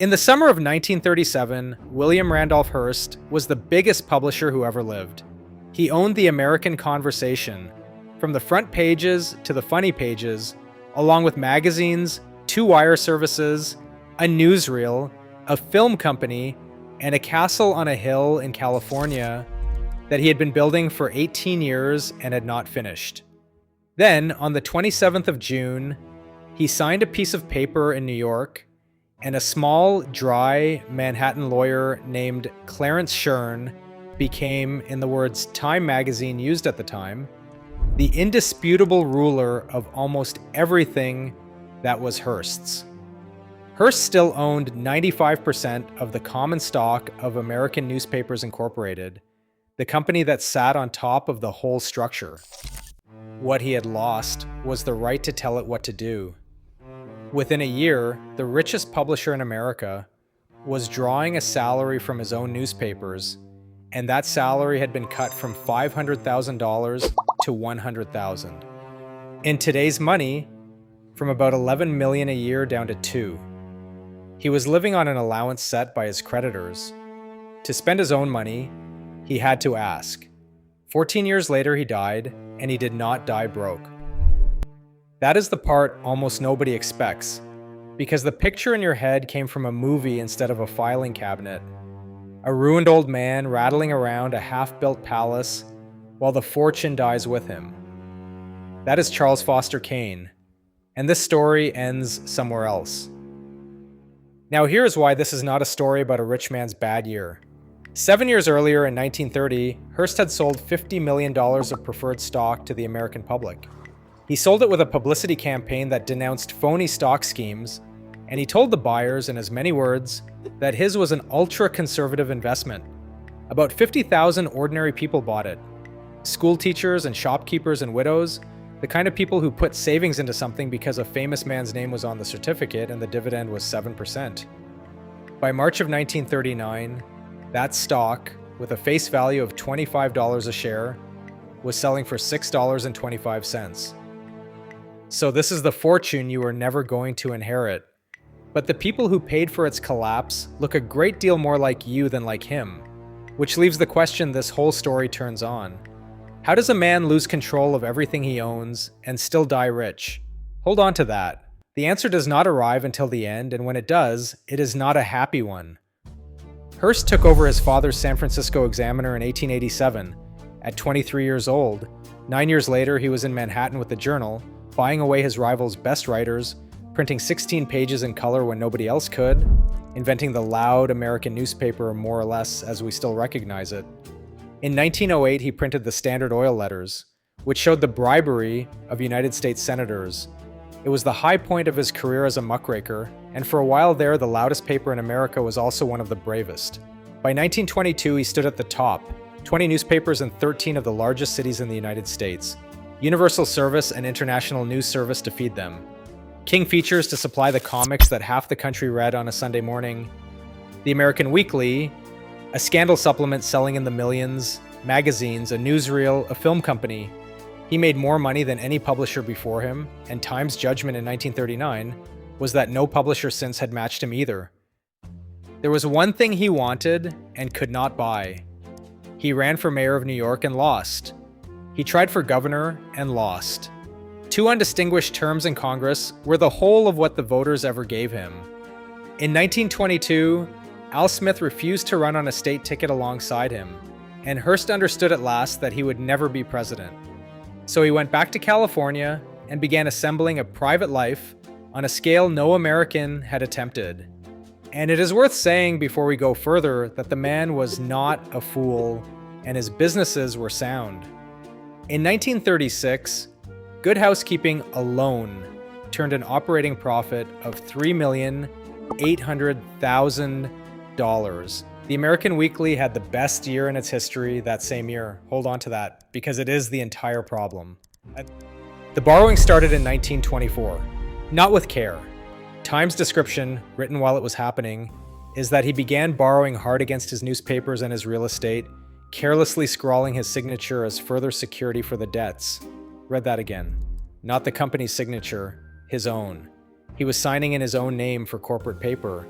In the summer of 1937, William Randolph Hearst was the biggest publisher who ever lived. He owned the American Conversation, from the front pages to the funny pages, along with magazines, 2 wire services, a newsreel, a film company, and a castle on a hill in California that he had been building for 18 years and had not finished. Then, on the 27th of June, he signed a piece of paper in New York, and a small, dry Manhattan lawyer named Clarence Shern became, in the words Time magazine used at the time, the indisputable ruler of almost everything that was Hearst's. Hearst still owned 95% of the common stock of American Newspapers Incorporated, the company that sat on top of the whole structure. What he had lost was the right to tell it what to do. Within a year, the richest publisher in America was drawing a salary from his own newspapers, and that salary had been cut from $500,000 to $100,000. In today's money, from about $11 million a year down to $2 million. He was living on an allowance set by his creditors. To spend his own money, he had to ask. 14 years later, he died, and he did not die broke. That is the part almost nobody expects, because the picture in your head came from a movie instead of a filing cabinet. A ruined old man rattling around a half-built palace while the fortune dies with him. That is Charles Foster Kane, and this story ends somewhere else. Now here's why this is not a story about a rich man's bad year. 7 years earlier in 1930, Hearst had sold $50 million of preferred stock to the American public. He sold it with a publicity campaign that denounced phony stock schemes, and he told the buyers in as many words that his was an ultra-conservative investment. About 50,000 ordinary people bought it. School teachers and shopkeepers and widows, the kind of people who put savings into something because a famous man's name was on the certificate and the dividend was 7%. By March of 1939, that stock, with a face value of $25 a share, was selling for $6.25. So this is the fortune you are never going to inherit. But the people who paid for its collapse look a great deal more like you than like him, which leaves the question this whole story turns on. How does a man lose control of everything he owns and still die rich? Hold on to that. The answer does not arrive until the end, and when it does, it is not a happy one. Hearst took over his father's San Francisco Examiner in 1887. At 23 years old, 9 years later he was in Manhattan with the Journal, buying away his rival's best writers, printing 16 pages in color when nobody else could, inventing the loud American newspaper more or less as we still recognize it. In 1908, he printed the Standard Oil letters, which showed the bribery of United States senators. It was the high point of his career as a muckraker, and for a while there, the loudest paper in America was also one of the bravest. By 1922, he stood at the top, 20 newspapers in 13 of the largest cities in the United States. Universal Service and International News Service to feed them. King Features to supply the comics that half the country read on a Sunday morning. The American Weekly, a scandal supplement selling in the millions, magazines, a newsreel, a film company. He made more money than any publisher before him, and Time's judgment in 1939 was that no publisher since had matched him either. There was one thing he wanted and could not buy. He ran for mayor of New York and lost. He tried for governor and lost. 2 undistinguished terms in Congress were the whole of what the voters ever gave him. In 1922, Al Smith refused to run on a state ticket alongside him, and Hearst understood at last that he would never be president. So he went back to California and began assembling a private life on a scale no American had attempted. And it is worth saying before we go further that the man was not a fool, and his businesses were sound. In 1936, Good Housekeeping alone turned an operating profit of $3,800,000. The American Weekly had the best year in its history that same year. Hold on to that, because it is the entire problem. The borrowing started in 1924, not with care. Time's description, written while it was happening, is that he began borrowing hard against his newspapers and his real estate, carelessly scrawling his signature as further security for the debts. Read that again. Not the company's signature, his own. He was signing in his own name for corporate paper.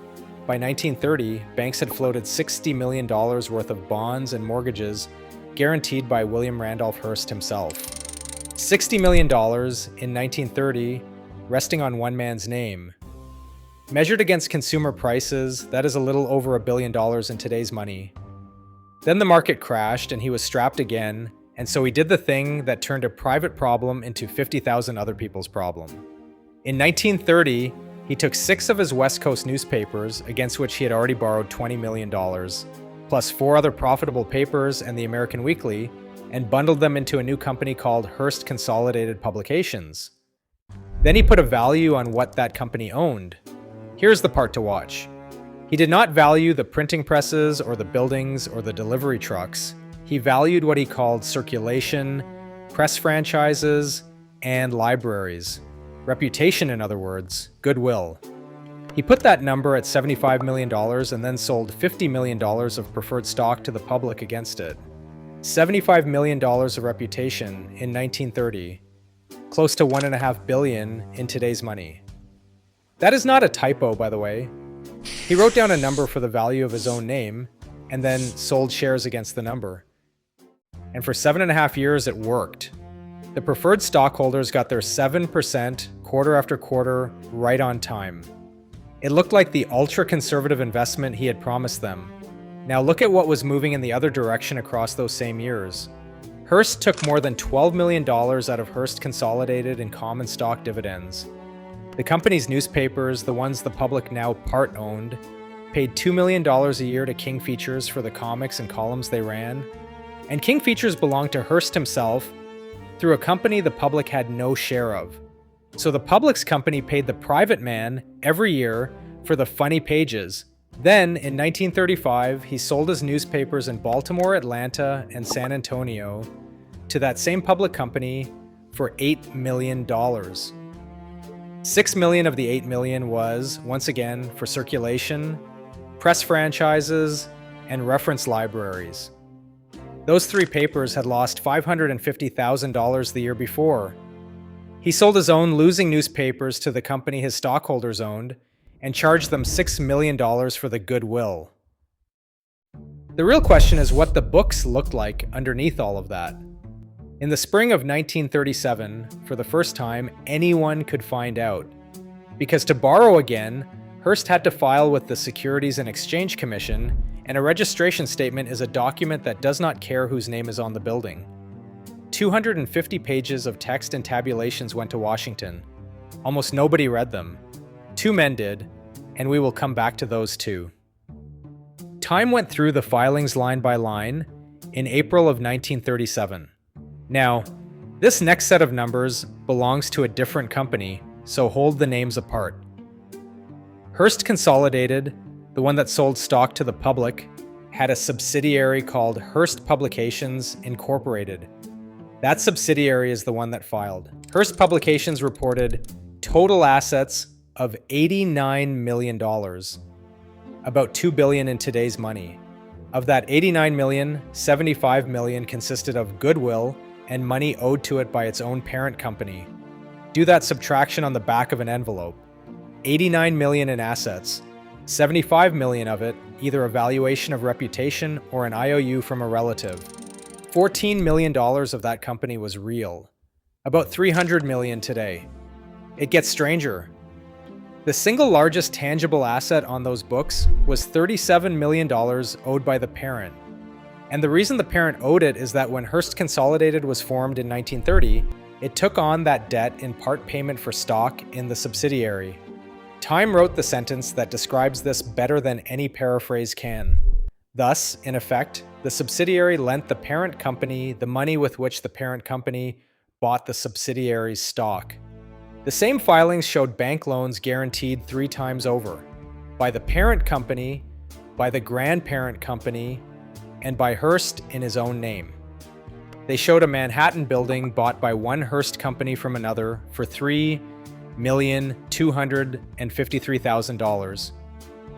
by 1930, banks had floated $60 million worth of bonds and mortgages guaranteed by William Randolph Hearst himself. $60 million in 1930, resting on one man's name. Measured against consumer prices, that is a little over $1 billion in today's money. Then the market crashed and he was strapped again, and so he did the thing that turned a private problem into 50,000 other people's problem. In 1930, he took 6 of his West Coast newspapers, against which he had already borrowed $20 million, plus 4 other profitable papers and the American Weekly, and bundled them into a new company called Hearst Consolidated Publications. Then he put a value on what that company owned. Here's the part to watch. He did not value the printing presses or the buildings or the delivery trucks. He valued what he called circulation, press franchises, and libraries. Reputation, in other words, goodwill. He put that number at $75 million and then sold $50 million of preferred stock to the public against it. $75 million of reputation in 1930, close to $1.5 billion in today's money. That is not a typo, by the way. He wrote down a number for the value of his own name and then sold shares against the number. And for 7.5 years, it worked. The preferred stockholders got their 7% quarter after quarter right on time. It looked like the ultra-conservative investment he had promised them. Now look at what was moving in the other direction across those same years. Hearst took more than $12 million out of Hearst Consolidated in common stock dividends. The company's newspapers, the ones the public now part-owned, paid $2 million a year to King Features for the comics and columns they ran. And King Features belonged to Hearst himself through a company the public had no share of. So the public's company paid the private man every year for the funny pages. Then, in 1935, he sold his newspapers in Baltimore, Atlanta, and San Antonio to that same public company for $8 million. $6 million of the $8 million was, once again, for circulation, press franchises, and reference libraries. Those 3 papers had lost $550,000 the year before. He sold his own losing newspapers to the company his stockholders owned and charged them $6 million for the goodwill. The real question is what the books looked like underneath all of that. In the spring of 1937, for the first time, anyone could find out. Because to borrow again, Hearst had to file with the Securities and Exchange Commission, and a registration statement is a document that does not care whose name is on the building. 250 pages of text and tabulations went to Washington. Almost nobody read them. 2 men did, and we will come back to those 2. Time went through the filings line by line in April of 1937. Now, this next set of numbers belongs to a different company, so hold the names apart. Hearst Consolidated, the one that sold stock to the public, had a subsidiary called Hearst Publications Incorporated. That subsidiary is the one that filed. Hearst Publications reported total assets of $89 million, about $2 billion in today's money. Of that $89 million, $75 million consisted of goodwill and money owed to it by its own parent company. Do that subtraction on the back of an envelope. $89 million in assets, $75 million of it either a valuation of reputation or an IOU from a relative. $14 million of that company was real. About $300 million today. It gets stranger. The single largest tangible asset on those books was $37 million owed by the parent. And the reason the parent owed it is that when Hearst Consolidated was formed in 1930, it took on that debt in part payment for stock in the subsidiary. Time wrote the sentence that describes this better than any paraphrase can. Thus, in effect, the subsidiary lent the parent company the money with which the parent company bought the subsidiary's stock. The same filings showed bank loans guaranteed 3 times over, by the parent company, by the grandparent company, and by Hearst in his own name. They showed a Manhattan building bought by one Hearst company from another for $3,253,000,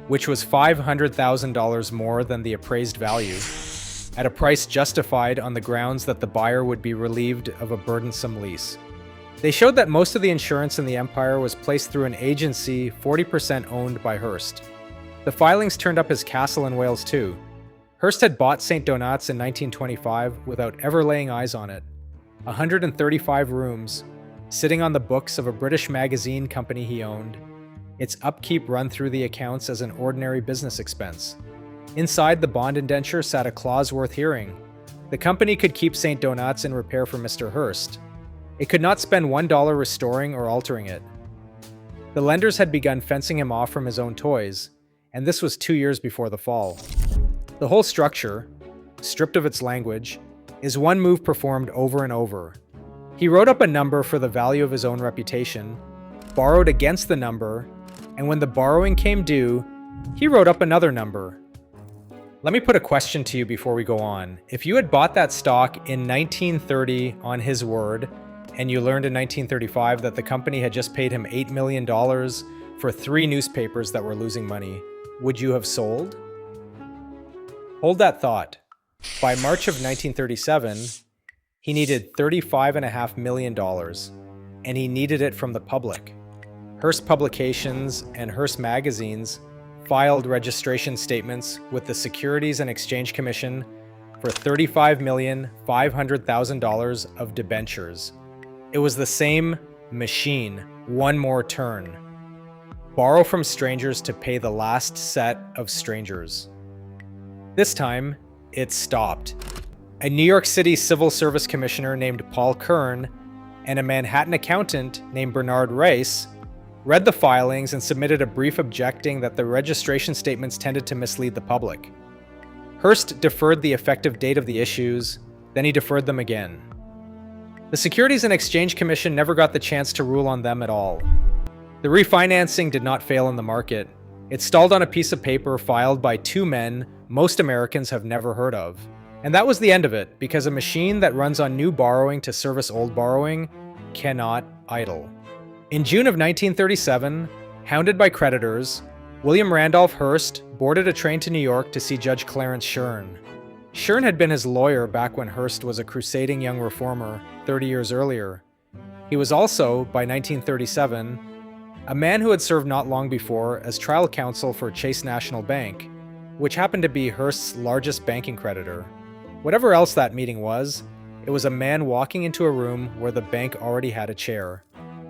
which was $500,000 more than the appraised value, at a price justified on the grounds that the buyer would be relieved of a burdensome lease. They showed that most of the insurance in the empire was placed through an agency 40% owned by Hearst. The filings turned up his castle in Wales too. Hearst had bought St. Donat's in 1925 without ever laying eyes on it. 135 rooms, sitting on the books of a British magazine company he owned. Its upkeep run through the accounts as an ordinary business expense. Inside the bond indenture sat a clause worth hearing. The company could keep St. Donat's in repair for Mr. Hearst. It could not spend $1 restoring or altering it. The lenders had begun fencing him off from his own toys, and this was 2 years before the fall. The whole structure, stripped of its language, is one move performed over and over. He wrote up a number for the value of his own reputation, borrowed against the number, and when the borrowing came due, he wrote up another number. Let me put a question to you before we go on. If you had bought that stock in 1930 on his word, and you learned in 1935 that the company had just paid him $8 million for 3 newspapers that were losing money, would you have sold? Hold that thought. By March of 1937, he needed $35.5 million, and he needed it from the public. Hearst Publications and Hearst Magazines filed registration statements with the Securities and Exchange Commission for $35,500,000 of debentures. It was the same machine, one more turn. Borrow from strangers to pay the last set of strangers. This time, it stopped. A New York City Civil Service Commissioner named Paul Kern and a Manhattan accountant named Bernard Rice read the filings and submitted a brief objecting that the registration statements tended to mislead the public. Hearst deferred the effective date of the issues, then he deferred them again. The Securities and Exchange Commission never got the chance to rule on them at all. The refinancing did not fail in the market. It stalled on a piece of paper filed by 2 men most Americans have never heard of. And that was the end of it, because a machine that runs on new borrowing to service old borrowing cannot idle. In June of 1937, hounded by creditors, William Randolph Hearst boarded a train to New York to see Judge Clarence Shern. Shern had been his lawyer back when Hearst was a crusading young reformer 30 years earlier. He was also, by 1937, a man who had served not long before as trial counsel for Chase National Bank, which happened to be Hearst's largest banking creditor. Whatever else that meeting was, it was a man walking into a room where the bank already had a chair.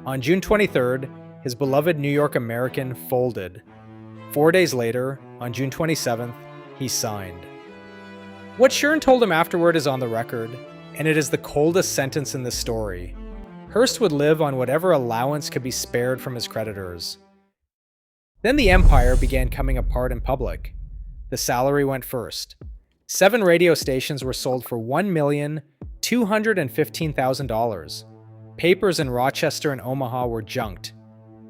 On June 23rd, his beloved New York American folded. 4 days later, on June 27th, he signed. What Shern told him afterward is on the record, and it is the coldest sentence in this story. Hearst would live on whatever allowance could be spared from his creditors. Then the empire began coming apart in public. The salary went first. 7 radio stations were sold for $1,215,000. Papers in Rochester and Omaha were junked.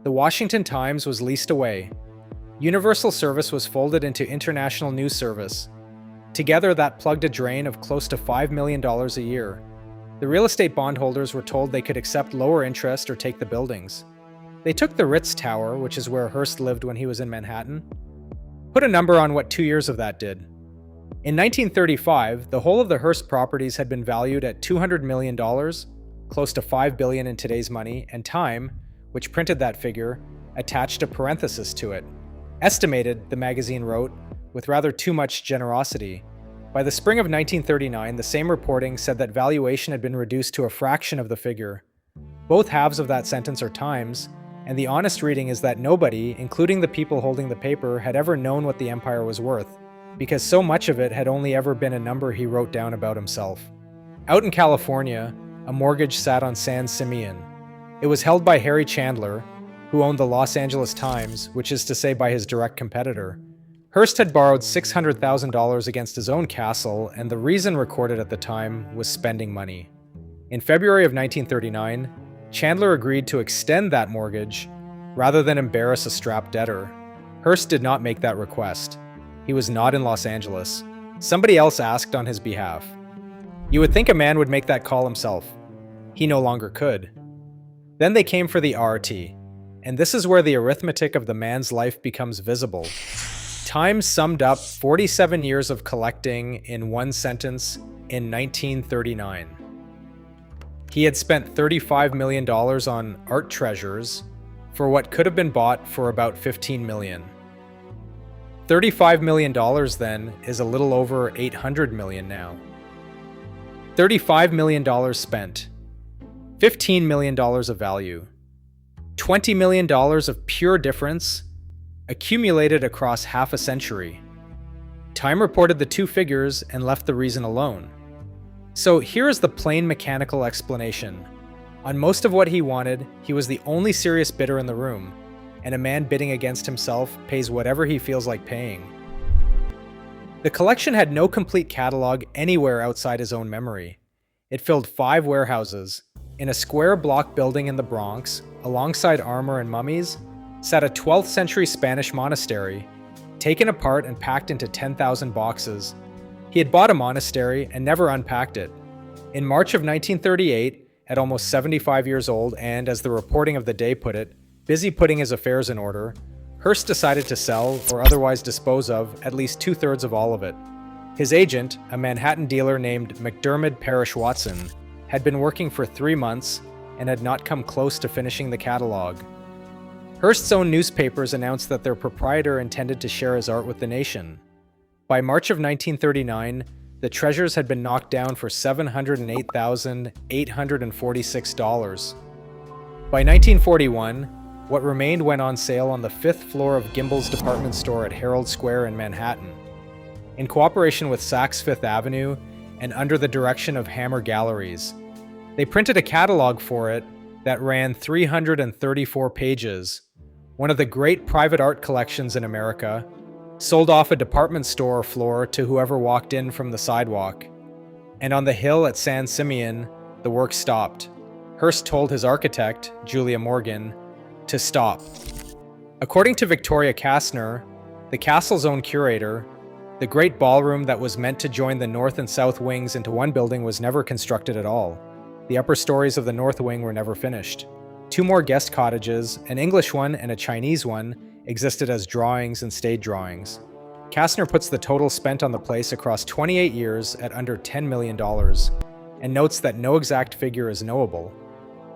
The Washington Times was leased away. Universal Service was folded into International News Service. Together, that plugged a drain of close to $5 million a year. The real estate bondholders were told they could accept lower interest or take the buildings. They took the Ritz Tower, which is where Hearst lived when he was in Manhattan. Put a number on what 2 years of that did. In 1935, the whole of the Hearst properties had been valued at $200 million, close to $5 billion in today's money, and Time, which printed that figure, attached a parenthesis to it. Estimated, the magazine wrote, with rather too much generosity. By the spring of 1939, the same reporting said that valuation had been reduced to a fraction of the figure. Both halves of that sentence are Times, and the honest reading is that nobody, including the people holding the paper, had ever known what the empire was worth, because so much of it had only ever been a number he wrote down about himself. Out in California, a mortgage sat on San Simeon. It was held by Harry Chandler, who owned the Los Angeles Times, which is to say by his direct competitor. Hearst had borrowed $600,000 against his own castle, and the reason recorded at the time was spending money. In February of 1939, Chandler agreed to extend that mortgage rather than embarrass a strapped debtor. Hearst did not make that request. He was not in Los Angeles. Somebody else asked on his behalf. You would think a man would make that call himself. He no longer could. Then they came for the RT, and this is where the arithmetic of the man's life becomes visible. Time summed up 47 years of collecting in one sentence in 1939. He had spent $35 million on art treasures for what could have been bought for about $15 million. $35 million then is a little over $800 million now. $35 million spent. $15 million of value. $20 million of pure difference accumulated across half a century. Time reported the two figures and left the reason alone. So here is the plain mechanical explanation. On most of what he wanted, he was the only serious bidder in the room, and a man bidding against himself pays whatever he feels like paying. The collection had no complete catalog anywhere outside his own memory. It filled 5 warehouses. In a square block building in the Bronx, alongside armor and mummies, sat a 12th century Spanish monastery, taken apart and packed into 10,000 boxes. He had bought a monastery and never unpacked it. In March of 1938, at almost 75 years old and, as the reporting of the day put it, busy putting his affairs in order, Hearst decided to sell or otherwise dispose of at least 2/3 of all of it. His agent, a Manhattan dealer named McDermott Parrish Watson, had been working for 3 months and had not come close to finishing the catalog. Hearst's own newspapers announced that their proprietor intended to share his art with the nation. By March of 1939, the treasures had been knocked down for $708,846. By 1941, what remained went on sale on the 5th floor of Gimbel's department store at Herald Square in Manhattan. In cooperation with Saks Fifth Avenue and under the direction of Hammer Galleries, they printed a catalog for it that ran 334 pages, one of the great private art collections in America, sold off a department store floor to whoever walked in from the sidewalk. And on the hill at San Simeon, the work stopped. Hearst told his architect, Julia Morgan, to stop. According to Victoria Kastner, the castle's own curator, the Great Ballroom that was meant to join the north and south wings into one building was never constructed at all. The upper stories of the north wing were never finished. 2 more guest cottages, an English one and a Chinese one, existed as drawings and stage drawings. Kastner puts the total spent on the place across 28 years at under $10 million, and notes that no exact figure is knowable,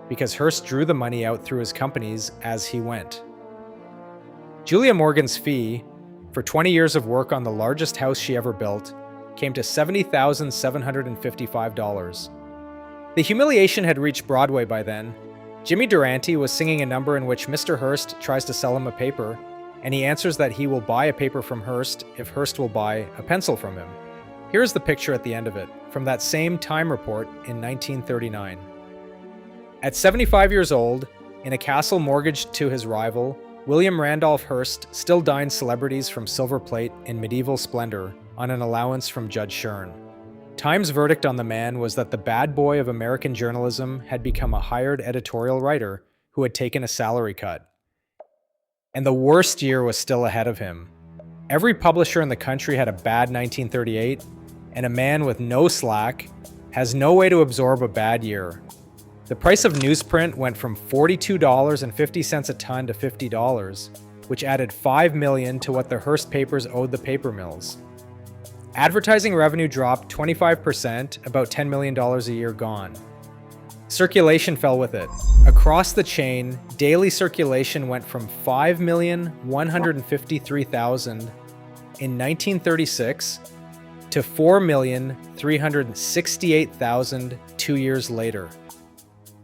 because Hearst drew the money out through his companies as he went. Julia Morgan's fee, for 20 years of work on the largest house she ever built, came to $70,755. The humiliation had reached Broadway by then. Jimmy Durante was singing a number in which Mr. Hearst tries to sell him a paper, and he answers that he will buy a paper from Hearst if Hearst will buy a pencil from him. Here's the picture at the end of it, from that same Time report in 1939. At 75 years old, in a castle mortgaged to his rival, William Randolph Hearst still dined celebrities from silver plate in medieval splendor on an allowance from Judge Shern. Time's verdict on the man was that the bad boy of American journalism had become a hired editorial writer who had taken a salary cut. And the worst year was still ahead of him. Every publisher in the country had a bad 1938, and a man with no slack has no way to absorb a bad year. The price of newsprint went from $42.50 a ton to $50, which added $5 million to what the Hearst papers owed the paper mills. Advertising revenue dropped 25%, about $10 million a year gone. Circulation fell with it. Across the chain, daily circulation went from 5,153,000 in 1936 to 4,368,000 2 years later.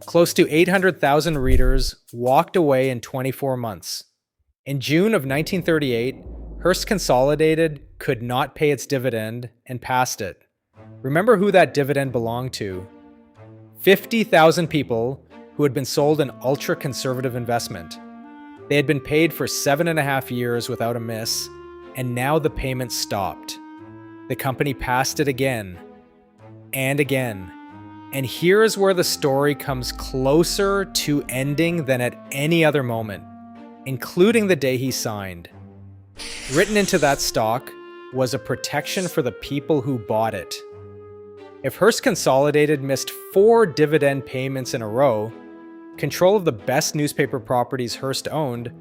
Close to 800,000 readers walked away in 24 months. In June of 1938, Hearst Consolidated could not pay its dividend and passed it. Remember who that dividend belonged to. 50,000 people who had been sold an ultra-conservative investment. They had been paid for 7.5 years without a miss, and now the payment stopped. The company passed it again and again. And here is where the story comes closer to ending than at any other moment, including the day he signed. Written into that stock was a protection for the people who bought it. If Hearst Consolidated missed 4 dividend payments in a row, control of the best newspaper properties Hearst owned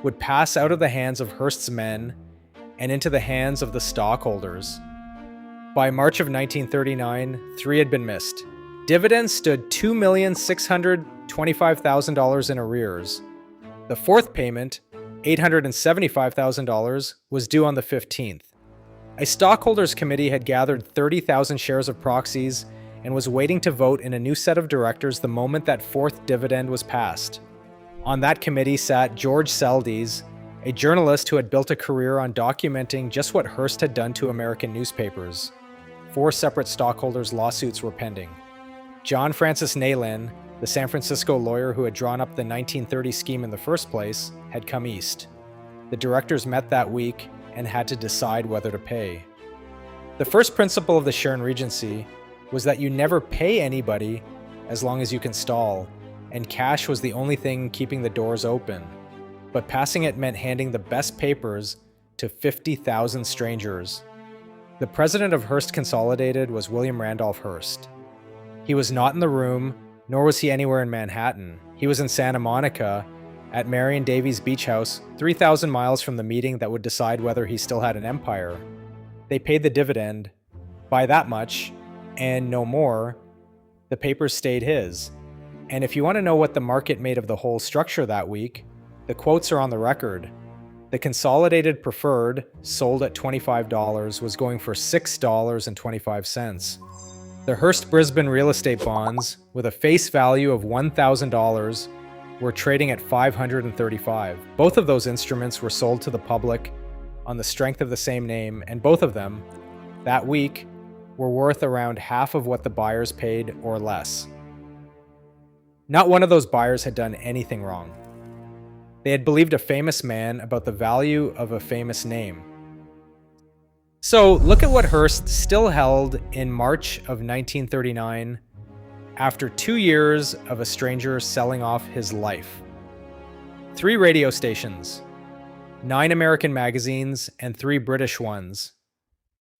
would pass out of the hands of Hearst's men and into the hands of the stockholders. By March of 1939, 3 had been missed. Dividends stood $2,625,000 in arrears. The 4th payment, $875,000 was due on the 15th. A stockholders committee had gathered 30,000 shares of proxies and was waiting to vote in a new set of directors the moment that fourth dividend was passed. On that committee sat George Seldes, a journalist who had built a career on documenting just what Hearst had done to American newspapers. 4 separate stockholders' lawsuits were pending. John Francis Nayland, the San Francisco lawyer who had drawn up the 1930 scheme in the first place, had come east. The directors met that week and had to decide whether to pay. The first principle of the Shern Regency was that you never pay anybody as long as you can stall, and cash was the only thing keeping the doors open. But passing it meant handing the best papers to 50,000 strangers. The president of Hearst Consolidated was William Randolph Hearst. He was not in the room, nor was he anywhere in Manhattan. He was in Santa Monica, at Marion Davies Beach House, 3,000 miles from the meeting that would decide whether he still had an empire. They paid the dividend, by that much, and no more. The papers stayed his. And if you want to know what the market made of the whole structure that week, the quotes are on the record. The Consolidated Preferred, sold at $25, was going for $6.25. The Hearst Brisbane real estate bonds, with a face value of $1,000, were trading at $535. Both of those instruments were sold to the public on the strength of the same name, and both of them, that week, were worth around half of what the buyers paid or less. Not one of those buyers had done anything wrong. They had believed a famous man about the value of a famous name. So look at what Hearst still held in March of 1939, after 2 years of a stranger selling off his life. 3 radio stations, 9 American magazines and 3 British ones,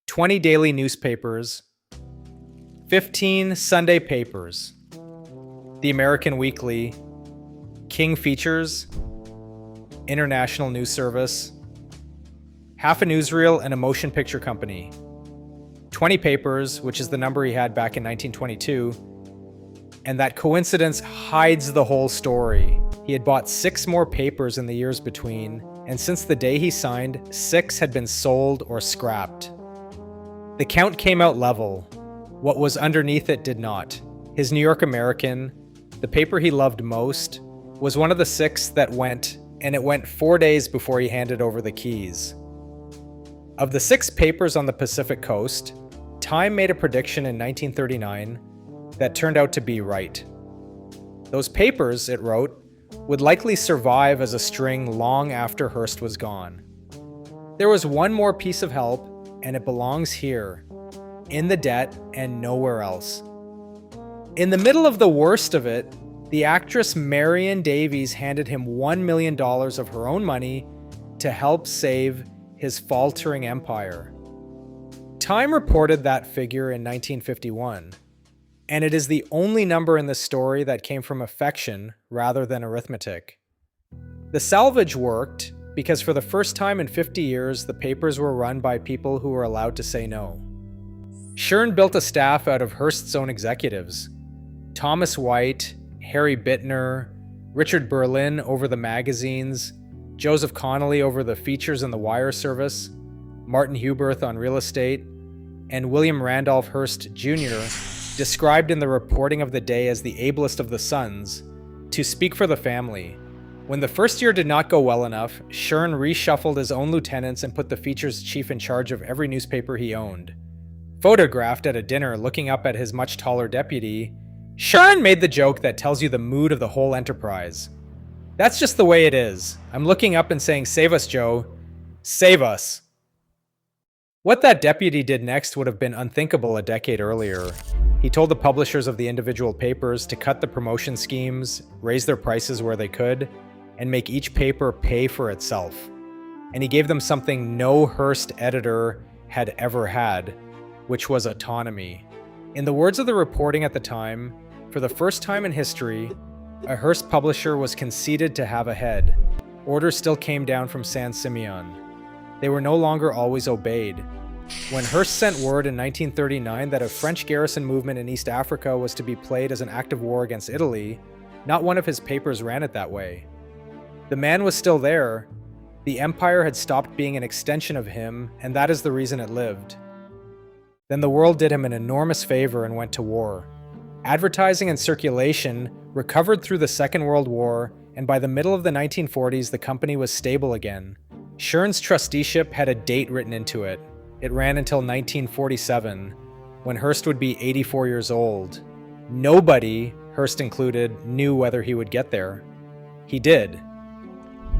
20 daily newspapers, 15 Sunday papers, The American Weekly, King Features, International News Service, half a newsreel and a motion picture company, 20 papers, which is the number he had back in 1922, and that coincidence hides the whole story. He had bought 6 more papers in the years between, and since the day he signed, 6 had been sold or scrapped. The count came out level. What was underneath it did not. His New York American, the paper he loved most, was one of the 6 that went, and it went 4 days before he handed over the keys. Of the 6 papers on the Pacific Coast, Time made a prediction in 1939 that turned out to be right. Those papers, it wrote, would likely survive as a string long after Hearst was gone. There was one more piece of help, and it belongs here, in the debt and nowhere else. In the middle of the worst of it, the actress Marion Davies handed him $1 million of her own money to help save his faltering empire. Time reported that figure in 1951, and it is the only number in the story that came from affection rather than arithmetic. The salvage worked because for the first time in 50 years, the papers were run by people who were allowed to say no. Shern built a staff out of Hearst's own executives. Thomas White, Harry Bittner, Richard Berlin over the magazines, Joseph Connolly over the features and the wire service, Martin Huberth on real estate, and William Randolph Hearst Jr., described in the reporting of the day as the ablest of the sons, to speak for the family. When the first year did not go well enough, Shern reshuffled his own lieutenants and put the features chief in charge of every newspaper he owned. Photographed at a dinner looking up at his much taller deputy, Shern made the joke that tells you the mood of the whole enterprise. That's just the way it is. I'm looking up and saying, "Save us, Joe. Save us." What that deputy did next would have been unthinkable a decade earlier. He told the publishers of the individual papers to cut the promotion schemes, raise their prices where they could, and make each paper pay for itself. And he gave them something no Hearst editor had ever had, which was autonomy. In the words of the reporting at the time, for the first time in history, a Hearst publisher was conceded to have a head. Orders still came down from San Simeon. They were no longer always obeyed. When Hearst sent word in 1939 that a French garrison movement in East Africa was to be played as an act of war against Italy, not one of his papers ran it that way. The man was still there, The empire had stopped being an extension of him, and that is the reason it lived. Then the world did him an enormous favor and went to war. Advertising and circulation recovered through the Second World War, and by the middle of the 1940s, the company was stable again. Schern's trusteeship had a date written into it. It ran until 1947, when Hearst would be 84 years old. Nobody, Hearst included, knew whether he would get there. He did.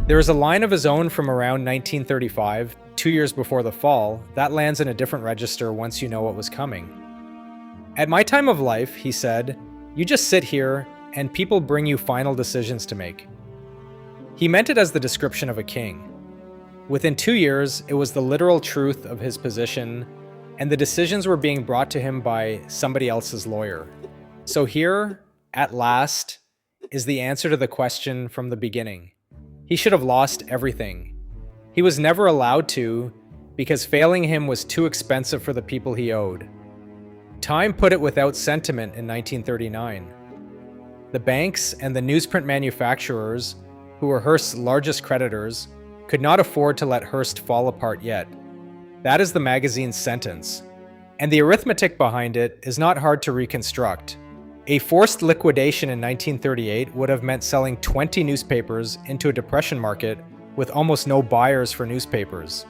There is a line of his own from around 1935, 2 years before the fall, that lands in a different register once you know what was coming. At my time of life, he said, you just sit here and people bring you final decisions to make. He meant it as the description of a king. Within 2 years, it was the literal truth of his position, and the decisions were being brought to him by somebody else's lawyer. So here, at last, is the answer to the question from the beginning. He should have lost everything. He was never allowed to, because failing him was too expensive for the people he owed. Time put it without sentiment in 1939. The banks and the newsprint manufacturers, who were Hearst's largest creditors, could not afford to let Hearst fall apart yet. That is the magazine's sentence. And the arithmetic behind it is not hard to reconstruct. A forced liquidation in 1938 would have meant selling 20 newspapers into a depression market with almost no buyers for newspapers.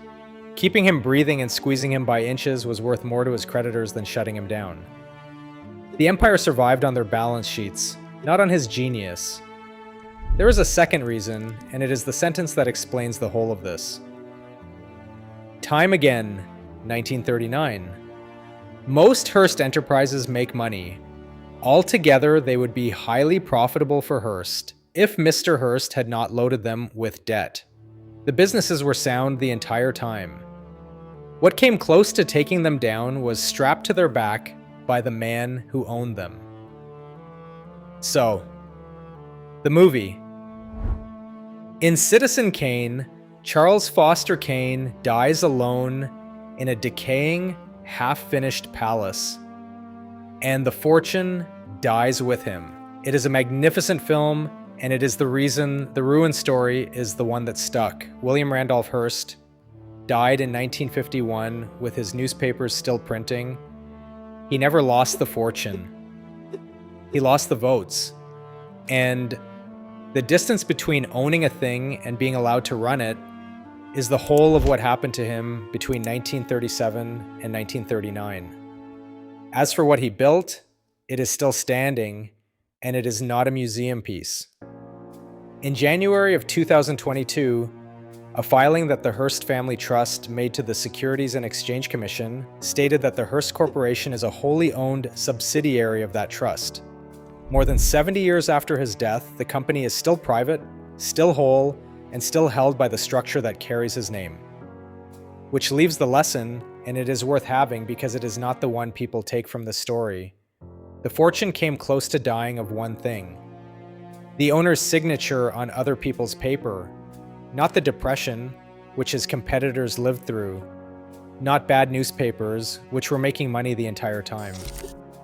Keeping him breathing and squeezing him by inches was worth more to his creditors than shutting him down. The empire survived on their balance sheets, not on his genius. There is a second reason, and it is the sentence that explains the whole of this. Time again, 1939. Most Hearst enterprises make money. Altogether, they would be highly profitable for Hearst if Mr. Hearst had not loaded them with debt. The businesses were sound the entire time. What came close to taking them down was strapped to their back by the man who owned them. So, the movie. In Citizen Kane, Charles Foster Kane dies alone in a decaying, half-finished palace, and the fortune dies with him. It is a magnificent film, and it is the reason the ruined story is the one that stuck. William Randolph Hearst died in 1951 with his newspapers still printing. He never lost the fortune. He lost the votes. And the distance between owning a thing and being allowed to run it is the whole of what happened to him between 1937 and 1939. As for what he built, it is still standing, and it is not a museum piece. In January of 2022, a filing that the Hearst Family Trust made to the Securities and Exchange Commission stated that the Hearst Corporation is a wholly owned subsidiary of that trust. More than 70 years after his death, the company is still private, still whole, and still held by the structure that carries his name. Which leaves the lesson, and it is worth having because it is not the one people take from the story. The fortune came close to dying of one thing: the owner's signature on other people's paper, not the depression, which his competitors lived through, not bad newspapers, which were making money the entire time.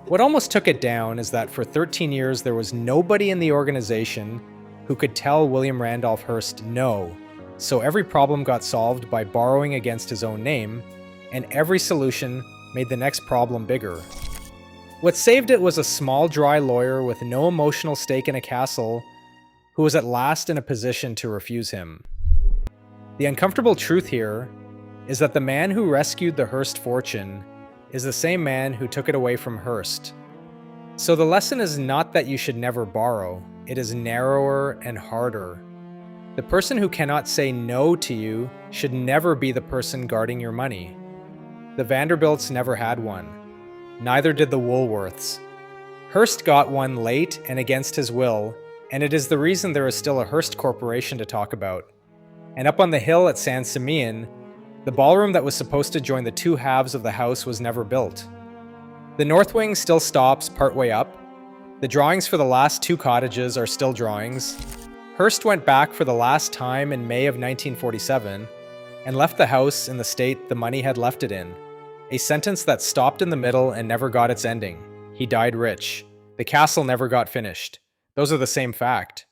What almost took it down is that for 13 years there was nobody in the organization who could tell William Randolph Hearst no, so every problem got solved by borrowing against his own name, and every solution made the next problem bigger. What saved it was a small, dry lawyer with no emotional stake in a castle who was at last in a position to refuse him. The uncomfortable truth here is that the man who rescued the Hearst fortune is the same man who took it away from Hearst. So the lesson is not that you should never borrow, it is narrower and harder. The person who cannot say no to you should never be the person guarding your money. The Vanderbilts never had one. Neither did the Woolworths. Hearst got one late and against his will, and it is the reason there is still a Hearst Corporation to talk about. And up on the hill at San Simeon, the ballroom that was supposed to join the two halves of the house was never built. The north wing still stops partway up. The drawings for the last two cottages are still drawings. Hearst went back for the last time in May of 1947 and left the house in the state the money had left it in. A sentence that stopped in the middle and never got its ending. He died rich. The castle never got finished. Those are the same fact.